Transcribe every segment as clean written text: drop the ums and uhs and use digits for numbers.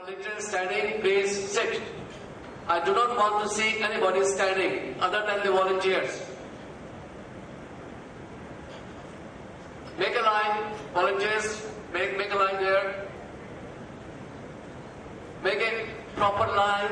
Volunteers standing, please sit. I do not want to see anybody standing other than the volunteers. Make a line, volunteers, make a line there. Make a proper line.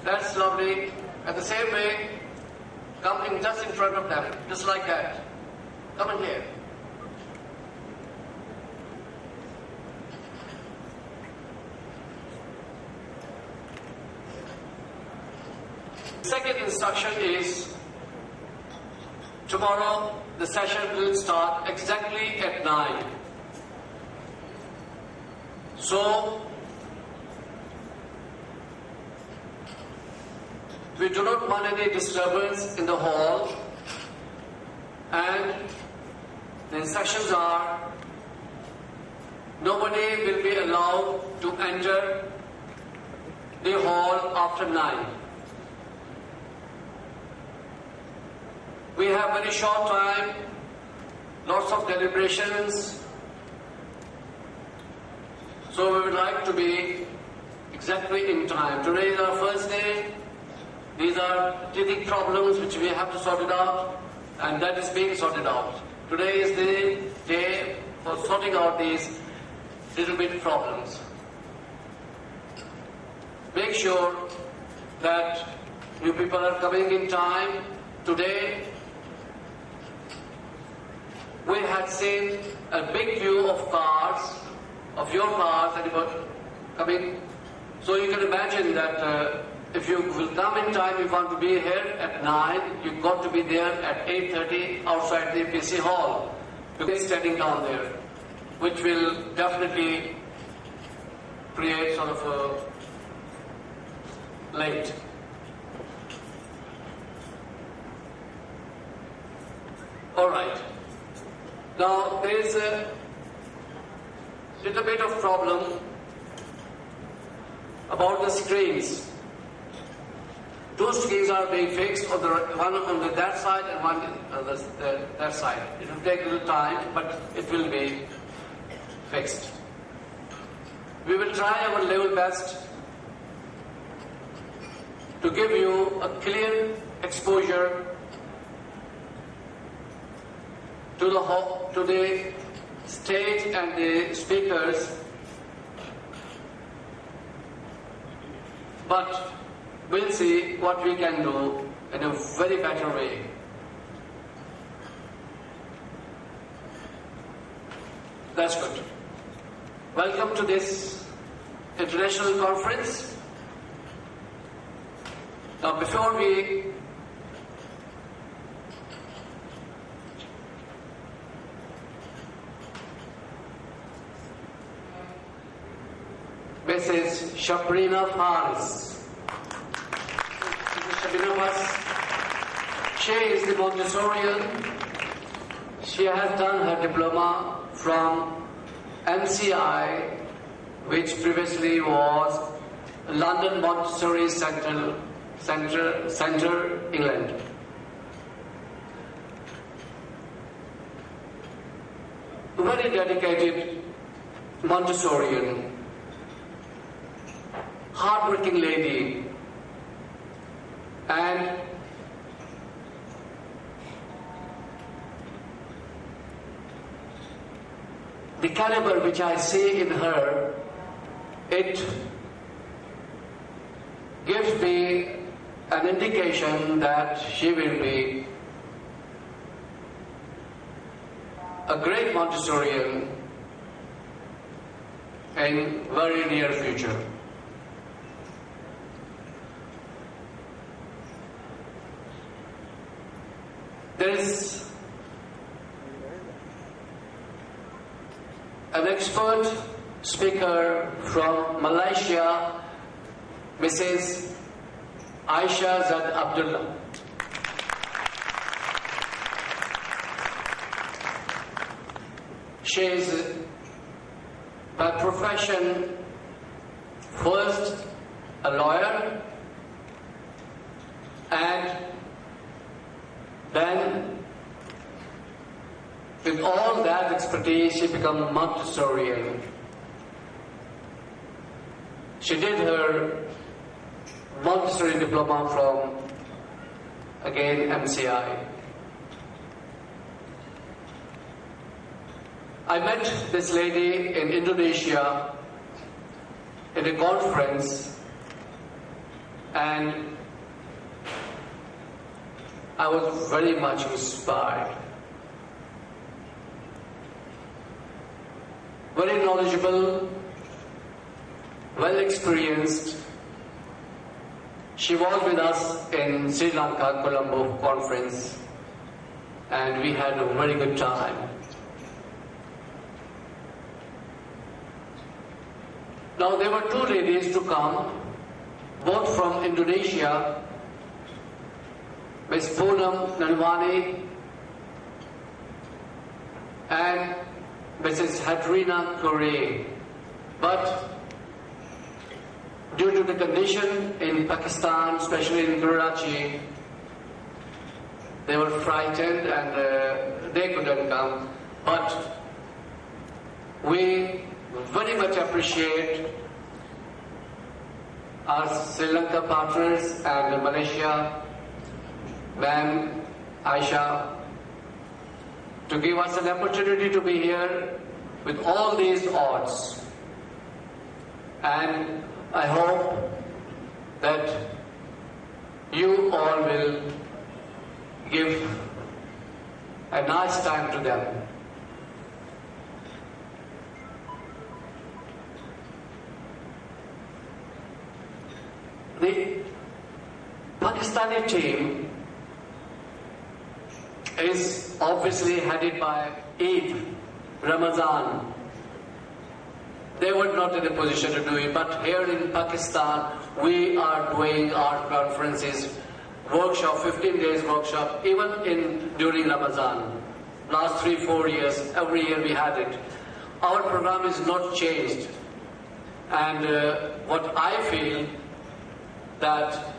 That's lovely. And the same way, come in just in front of them, just like that. Come in here. Second instruction is, tomorrow the session will start exactly at 9. So, we do not want any disturbance in the hall, and the instructions are nobody will be allowed to enter the hall after 9. We have very short time, lots of deliberations, so we would like to be exactly in time. Today is our first day. These are teething problems which we have to sort it out, and that is being sorted out. Today is the day for sorting out these little bit problems. Make sure that you people are coming in time. Today, we had seen a big queue of cars, of your cars that were coming. So you can imagine that if you will come in time, you want to be here at 9, you've got to be there at 8:30 outside the PC hall. You can be standing down there, which will definitely create sort of a late. All right. Now there is a little bit of problem about the screens. Two screens are being fixed, one on that side and one on that side. It will take a little time, but it will be fixed. We will try our level best to give you a clear exposure to the stage and the speakers, but we'll see what we can do in a very better way. That's good. Welcome to this international conference. Now, before we Mrs. Shabrina Faris. She is the Montessorian. She has done her diploma from MCI, which previously was London Montessori Centre, England. Very dedicated Montessorian, hard-working lady, and the caliber which I see in her, it gives me an indication that she will be a great Montessorian in very near future. There is an expert speaker from Malaysia, Mrs. Aisha Zad Abdullah. She is by profession, first a lawyer, and then with all that expertise she became Montessorian. She did her Montessori diploma from, again, MCI. I met this lady in Indonesia in a conference, and I was very much inspired. Very knowledgeable, well experienced. She was with us in Sri Lanka, Colombo conference, and we had a very good time. Now there were two ladies to come, both from Indonesia, Ms. Poonam Nalwani and Mrs. Hadrina Correa. But due to the condition in Pakistan, especially in Karachi, they were frightened and they couldn't come. But we very much appreciate our Sri Lanka partners and Malaysia, Ma'am Aisha, to give us an opportunity to be here with all these odds. And I hope that you all will give a nice time to them. The Pakistani team is obviously headed by Eid, Ramazan. They were not in a position to do it, but here in Pakistan, we are doing our conferences, workshop, 15 days workshop, even during Ramadan. Last 3-4 years, every year we had it. Our program is not changed. And what I feel, that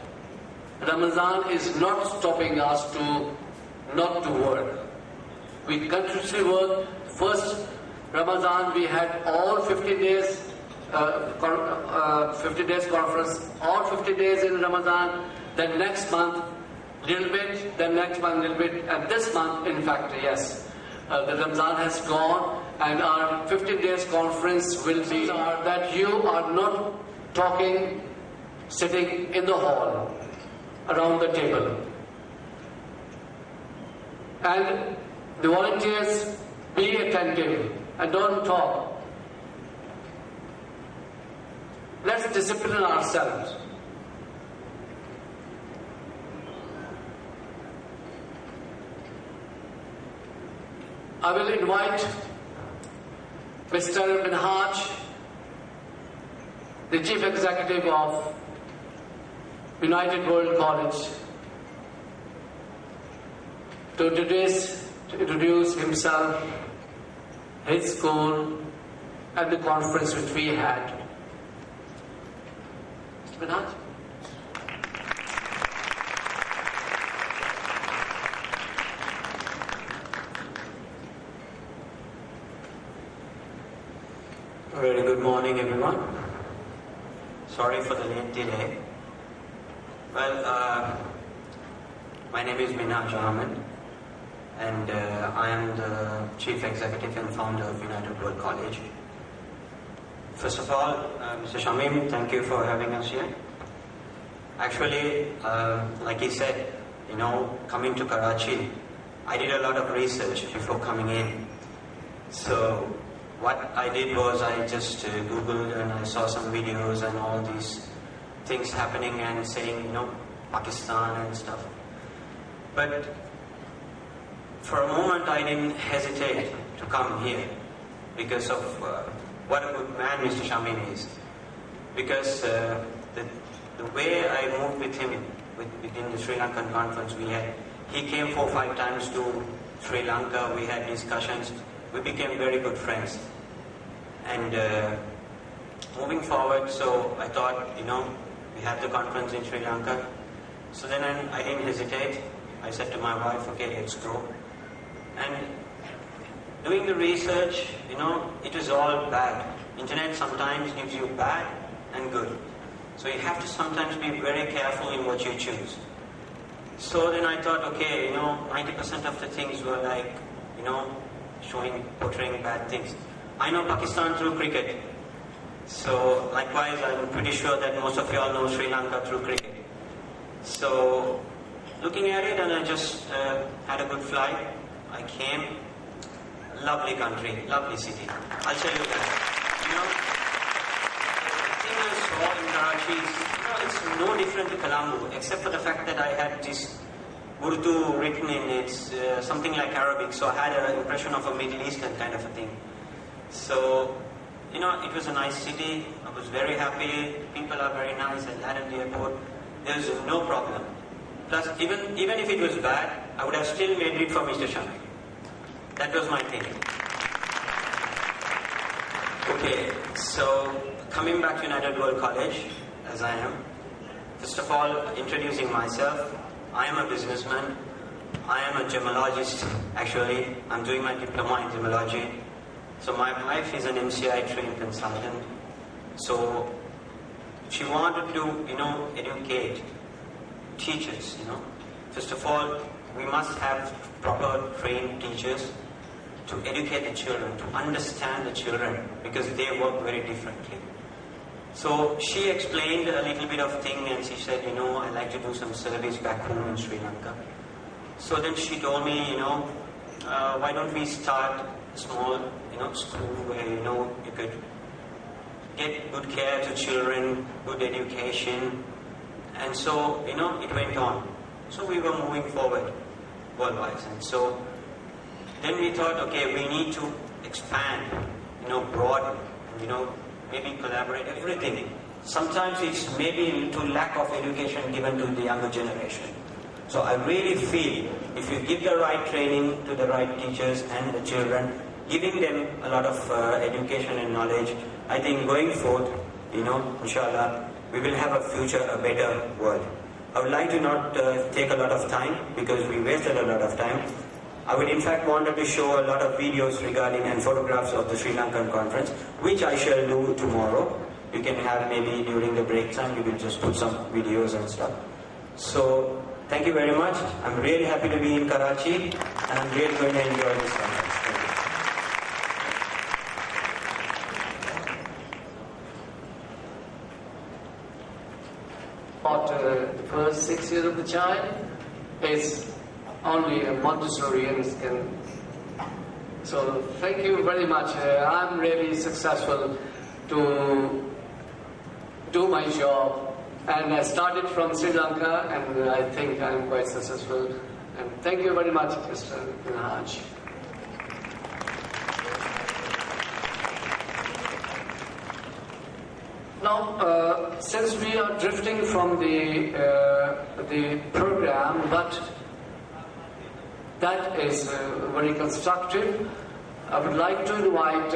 Ramadan is not stopping us not to work. We continuously work. First Ramadan we had all 50 days 50 days conference, all 50 days in Ramadan, then next month little bit, then next month little bit, and this month in fact, yes, the Ramadan has gone, and our 15 days conference will be that you are not talking sitting in the hall around the table. And the volunteers, be attentive and don't talk. Let's discipline ourselves. I will invite Mr. Minhaj, the Chief Executive of United World College, to introduce himself, his school, and the conference which we had. Mr. Minhaj? Very good morning, everyone. Sorry for the late delay. Well, my name is Minhaj Ahmed, and I am the Chief Executive and Founder of United World College. First of all, Mr. Shamim, thank you for having us here. Actually, like he said, coming to Karachi, I did a lot of research before coming in. So what I did was I just Googled and I saw some videos and all these things happening and saying, Pakistan and stuff. But for a moment I didn't hesitate to come here because of what a good man Mr. Shamim is. Because the way I moved with him within the Sri Lankan conference we had, he came 4 or 5 times to Sri Lanka, we had discussions, we became very good friends. And moving forward, so I thought, we have the conference in Sri Lanka. So then I didn't hesitate. I said to my wife, okay, let's go. And doing the research, it was all bad. Internet sometimes gives you bad and good. So you have to sometimes be very careful in what you choose. So then I thought, okay, 90% of the things were like, portraying bad things. I know Pakistan through cricket. So likewise, I'm pretty sure that most of you all know Sri Lanka through cricket. So looking at it, and I just had a good flight. I came. Lovely country, lovely city. I'll tell you that. The thing I saw in Karachi is, it's no different to Colombo, except for the fact that I had this Urdu written in it, something like Arabic, so I had an impression of a Middle Eastern kind of a thing. So, it was a nice city. I was very happy. People are very nice. I landed at the airport. There was no problem. Plus, even if it was bad, I would have still made it for Mr. Shami. That was my thinking. Okay, so coming back to United World College, as I am, first of all, introducing myself, I am a businessman. I am a gemologist, actually. I'm doing my diploma in gemology. So my wife is an MCI trained consultant. So she wanted to, educate teachers, First of all, we must have proper trained teachers to educate the children, to understand the children, because they work very differently. So she explained a little bit of thing, and she said, I like to do some service back home in Sri Lanka. So then she told me, why don't we start a small, school where, you could get good care to children, good education. And so, it went on. So we were moving forward worldwide. And so then we thought, okay, we need to expand, broaden, maybe collaborate, everything. Sometimes it's maybe to lack of education given to the younger generation. So I really feel if you give the right training to the right teachers and the children, giving them a lot of education and knowledge, I think going forth, inshallah, we will have a future, a better world. I would like to not take a lot of time because we wasted a lot of time. I would in fact wanted to show a lot of videos regarding and photographs of the Sri Lankan conference, which I shall do tomorrow. You can have maybe during the break time, you will just put some videos and stuff. So, thank you very much. I'm really happy to be in Karachi and I'm really going to enjoy this conference. Thank you. About the first 6 years of the child is only a Montessorian can. So thank you very much. I'm really successful to do my job, and I started from Sri Lanka, and I think I'm quite successful. And thank you very much, Mr. Minhaj. Now, since we are drifting from the program, but that is very constructive, I would like to invite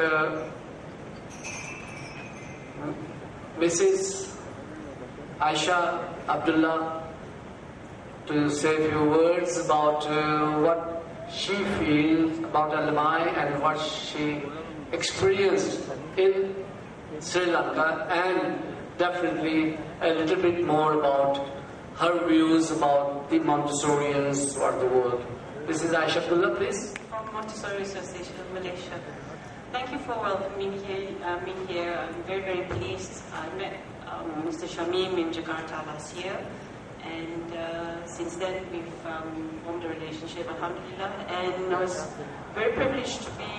Mrs. Aisha Abdullah to say a few words about what she feels about LMI and what she experienced in Sri Lanka, and definitely a little bit more about her views about the Montessorians throughout the world. Mrs. Aisha Abdullah, please. From Montessori Association of Malaysia. Thank you for welcoming me here. I'm very, very pleased. I met Mr. Shamim in Jakarta last year, and since then we've formed a relationship, alhamdulillah, and I was very privileged to be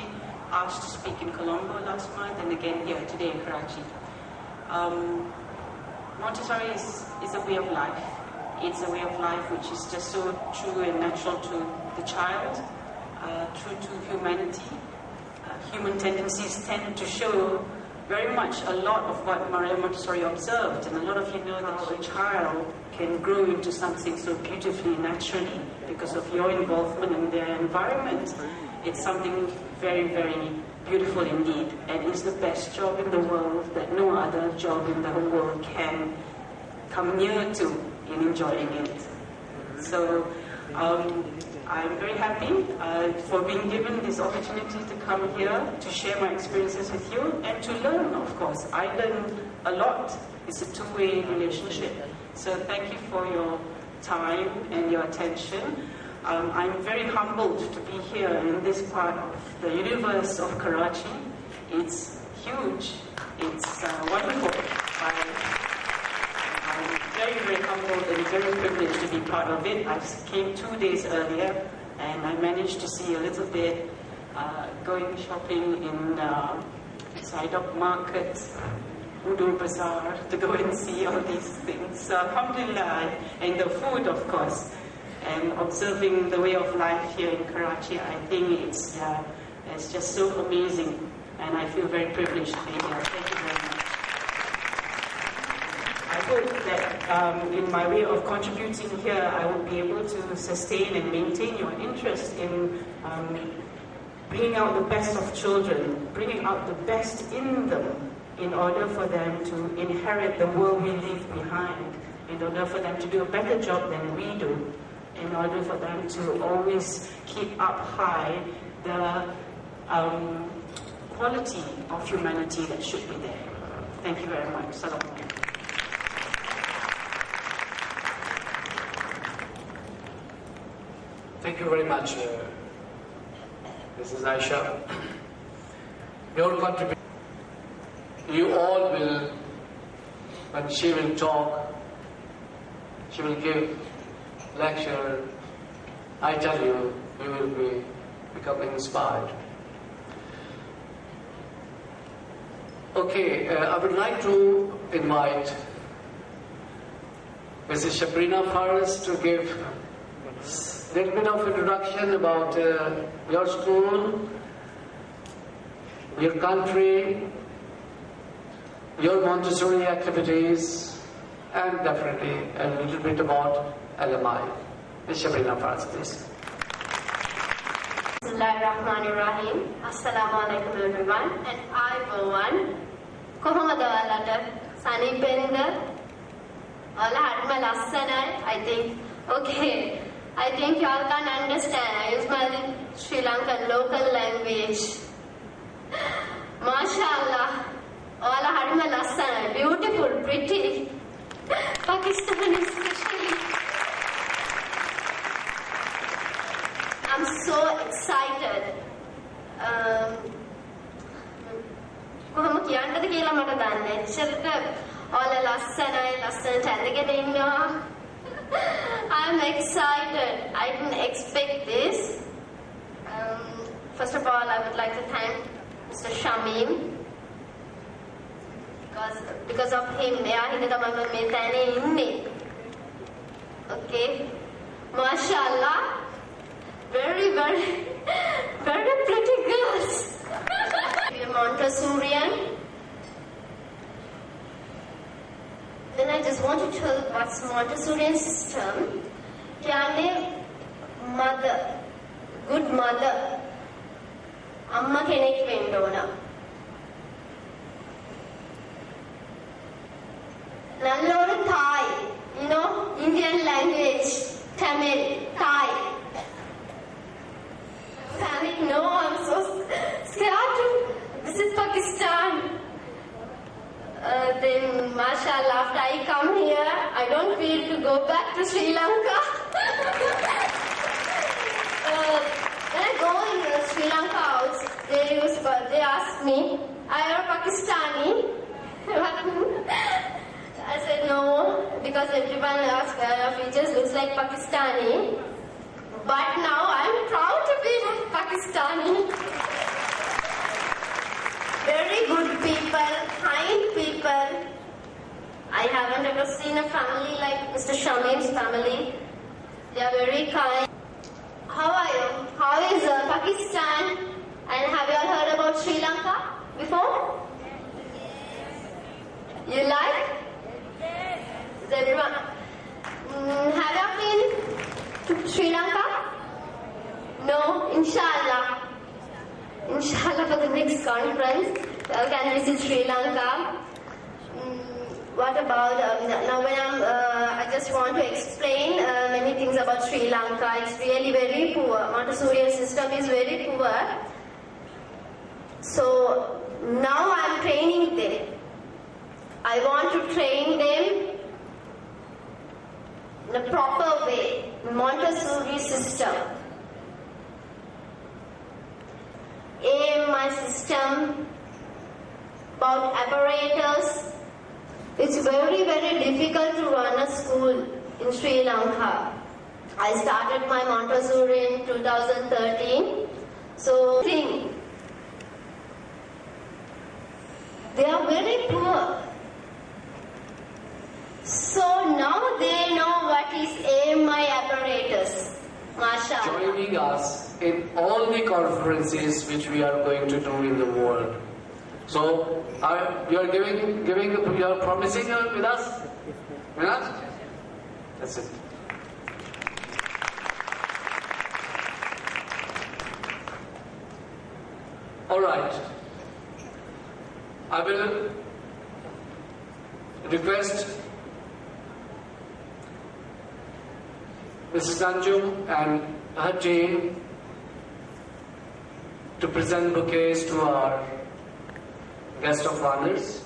asked to speak in Colombo last month and again here today in Karachi. Montessori is a way of life. It's a way of life which is just so true and natural to the child, true to humanity. Human tendencies tend to show very much a lot of what Maria Montessori observed, and a lot of you know that a child can grow into something so beautifully naturally because of your involvement in their environment. It's something very, very beautiful indeed, and it's the best job in the world that no other job in the whole world can come near to in enjoying it. So I'm very happy for being given this opportunity to come here to share my experiences with you and to learn, of course. I learn a lot. It's a two-way relationship. So thank you for your time and your attention. I'm very humbled to be here in this part of the universe of Karachi. It's huge. It's wonderful. I'm very, very humbled and very privileged to be part of it. I came 2 days earlier and I managed to see a little bit going shopping in Sidok Market, Udu Bazaar, to go and see all these things. So alhamdulillah, and the food, of course. And observing the way of life here in Karachi, I think it's just so amazing, and I feel very privileged to be here. Thank you very much. I hope that in my way of contributing here, I will be able to sustain and maintain your interest in bringing out the best of children, bringing out the best in them, in order for them to inherit the world we leave behind, in order for them to do a better job than we do, in order for them to always keep up high the quality of humanity that should be there. Thank you very much. Salam alaikum. Thank you very much, Mrs. Aisha. Your contribution, you all will, when she will talk, she will give lecture, I tell you, you will become inspired. Okay, I would like to invite Mrs. Shabrina Faris to give a little bit of introduction about your school, your country, your Montessori activities, and definitely a little bit about LMI. Ms. Shabrina Faris, please. Bismillahirrahmanirrahim. Assalamu alaikum everyone. And I, for one, Kohamadawalata, Sunny Penda, Ola Hadma Lassanai, I think, okay, I think you all can understand. I use my Sri Lankan local language. MashaAllah, Ola Hadma Lassanai, beautiful, pretty, Pakistani especially. I'm so excited. කොහොම කියන්නද කියලා මට දන්නේ. එච්චරට ඔයාලා ලස්සනට ඇඳගෙන ඉන්නවා. I'm excited. I didn't expect this. First of all, I would like to thank Mr. Shamim. Because of him, එයා හින්දා තමයි මම මේ තැනේ ඉන්නේ. Okay. MashaAllah. Very, very, very pretty girls. We're Montessorian. Then I just want to tell what's Montessorian system. කියන්නේ mother, good mother. අම්මා කෙනෙක් වෙන්න ඕන. நல்ல ஒரு தாய். You know, Indian language, Tamil, Thai. Panic, no, I'm so scared. This is Pakistan. Then, mashallah, after I come here, I don't feel to go back to Sri Lanka. When I go in Sri Lanka house, they ask me, are you Pakistani? I said no, because everyone else features looks like Pakistani. But now I'm proud to be Pakistani. Very good people, kind people. I haven't ever seen a family like Mr. Shamim's family. They are very kind. How are you? How is Pakistan? And have you all heard about Sri Lanka before? You like? Is everyone? Have you been to Sri Lanka? No, inshallah. inshallah, for the next conference. Can visit Sri Lanka. What about, now when I just want to explain many things about Sri Lanka. It's really very poor. Montessori system is very poor. So now I'm training them. I want to train them in a proper way, Montessori system. AMI system, about apparatus. It's very, very difficult to run a school in Sri Lanka. I started my Montessori in 2013. So, they are very poor. So now they know what is AMI apparatus. MashaAllah. Joining us in all the conferences which we are going to do in the world. So, you are promising with us? With us? That's it. All right. I will request Mrs. Anjum and her team to present bouquets to our guest of honors.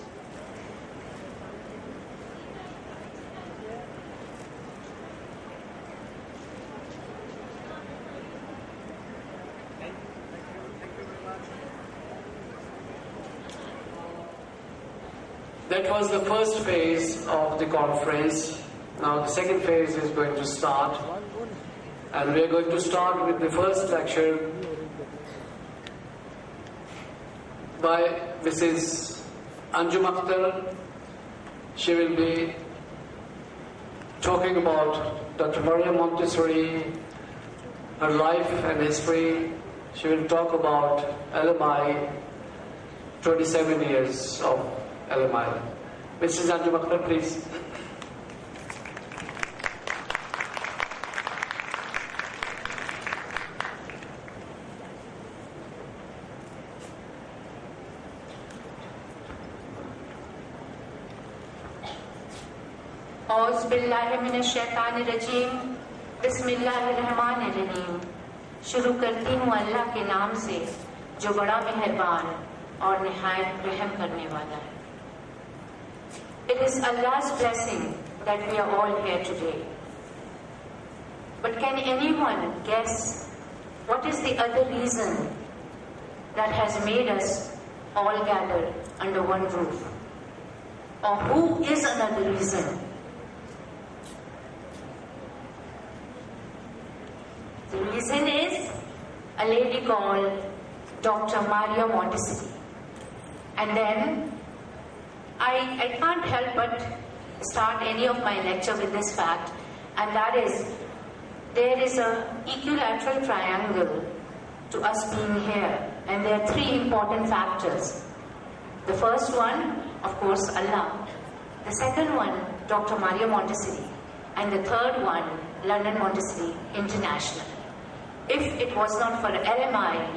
That was the first phase of the conference. Now the second phase is going to start, and we are going to start with the first lecture by Mrs. Anjum Akhtar. She will be talking about Dr. Maria Montessori, her life and history. She will talk about LMI, 27 years of LMI. Mrs. Anjum Akhtar, please. औज़ुबिल्लाहिमिनश्शैतानिर्रजीम बिस्मिल्लाहिर्रहमानिर्रहीम। शुरू करती हूँ अल्लाह के नाम से जो बड़ा मेहरबान और निहायत रहम करने वाला है। It is Allah's blessing that we are all here today. But can anyone guess what is the other reason that has made us all gather under one roof? Or who is another reason? The reason is a lady called Dr. Maria Montessori. And then I can't help but start any of my lecture with this fact, and that is there is an equilateral triangle to us being here, and there are three important factors. The first one, of course, Allah. The second one, Dr. Maria Montessori. And the third one, London Montessori International. If it was not for LMI,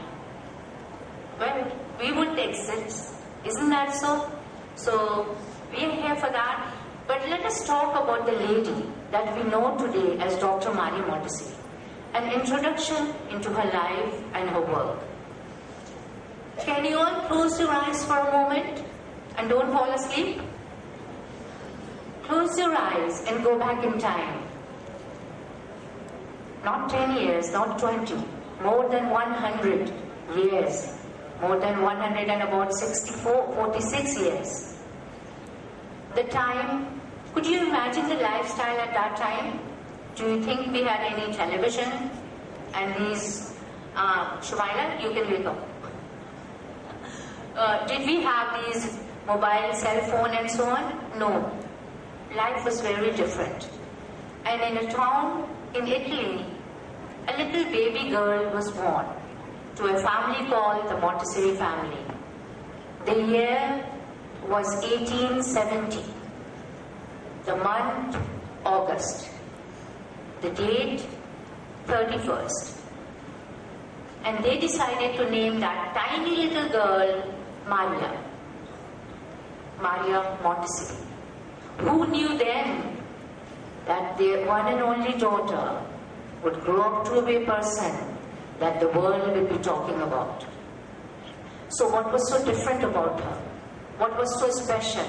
well, we wouldn't exist. Isn't that so? So, we are here for that. But let us talk about the lady that we know today as Dr. Maria Montessori. An introduction into her life and her work. Can you all close your eyes for a moment and don't fall asleep? Close your eyes and go back in time. Not 10 years, not 20, more than 100 years. More than 100 and about 46 years. The time, could you imagine the lifestyle at that time? Do you think we had any television? And these, Shumaila, you can wake up. Did we have these mobile, cell phone and so on? No. Life was very different. And in a town in Italy, a little baby girl was born to a family called the Montessori family. The year was 1870. The month, August. The date, 31st. and they decided to name that tiny little girl Maria Montessori. Who knew then that their one and only daughter would grow up to be a person that the world will be talking about? So what was so different about her? What was so special?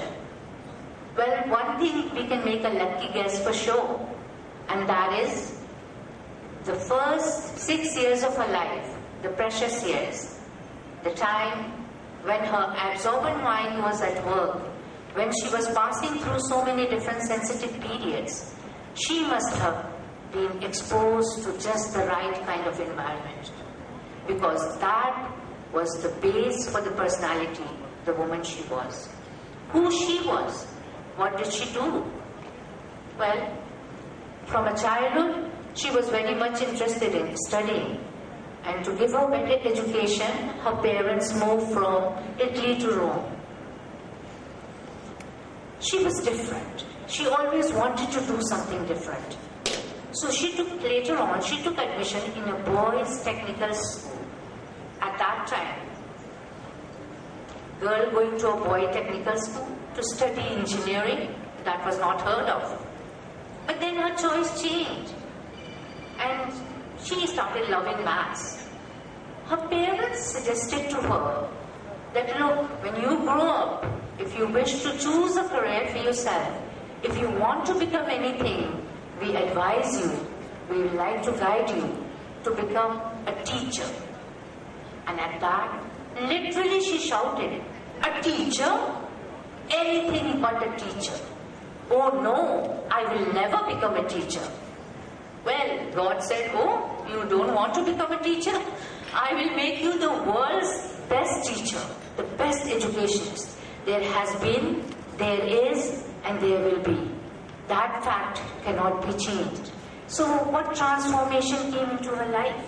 Well, one thing we can make a lucky guess for sure, and that is the first 6 years of her life, the precious years, the time when her absorbent mind was at work, when she was passing through so many different sensitive periods, she must have been exposed to just the right kind of environment, because that was the base for the personality, the woman she was. Who she was, what did she do? Well, from a childhood, she was very much interested in studying, and to give her better education, her parents moved from Italy to Rome. She was different. She always wanted to do something different. So later on, she took admission in a boys' technical school. At that time, girl going to a boy technical school to study engineering, that was not heard of. But then her choice changed, and she started loving maths. Her parents suggested to her that, look, when you grow up, if you wish to choose a career for yourself, if you want to become anything, we advise you, we would like to guide you to become a teacher. And at that, literally she shouted, a teacher? Anything but a teacher. Oh no, I will never become a teacher. Well, God said, oh, you don't want to become a teacher? I will make you the world's best teacher, the best educationist. There has been, there is, and there will be. That fact cannot be changed. So what transformation came into her life?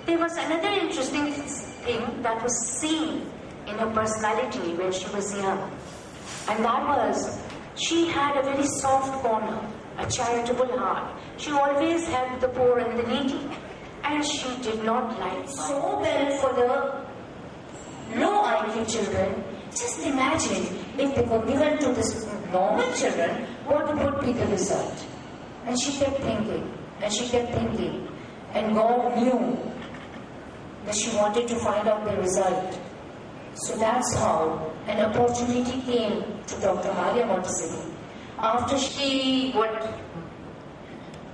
There was another interesting thing that was seen in her personality when she was young. And that was, she had a very soft corner, a charitable heart. She always helped the poor and the needy. And she did not like so well for the low IQ children. Just imagine if they were given to the normal children, what would be the result? And she kept thinking, and she kept thinking, and God knew that she wanted to find out the result. So that's how an opportunity came to Dr. Maria Montessori. After she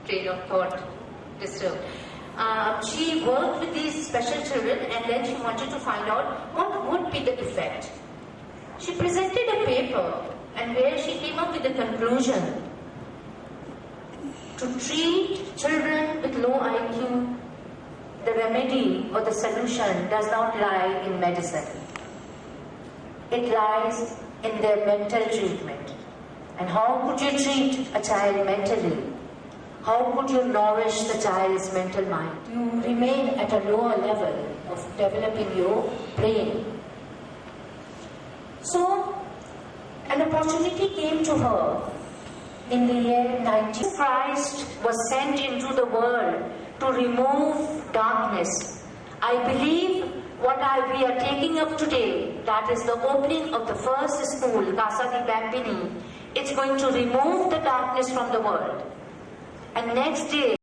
train of thought disturbed. She worked with these special children, and then she wanted to find out what would be the effect. She presented a paper, and where she came up with the conclusion to treat children with low IQ, the remedy or the solution does not lie in medicine. It lies in their mental treatment. And how could you treat a child mentally? How could you nourish the child's mental mind? You remain at a lower level of developing your brain. So, an opportunity came to her in the year 19. Christ was sent into the world to remove darkness. I believe what we are taking up today, that is the opening of the first school, Casa di Bambini, it's going to remove the darkness from the world. And next day,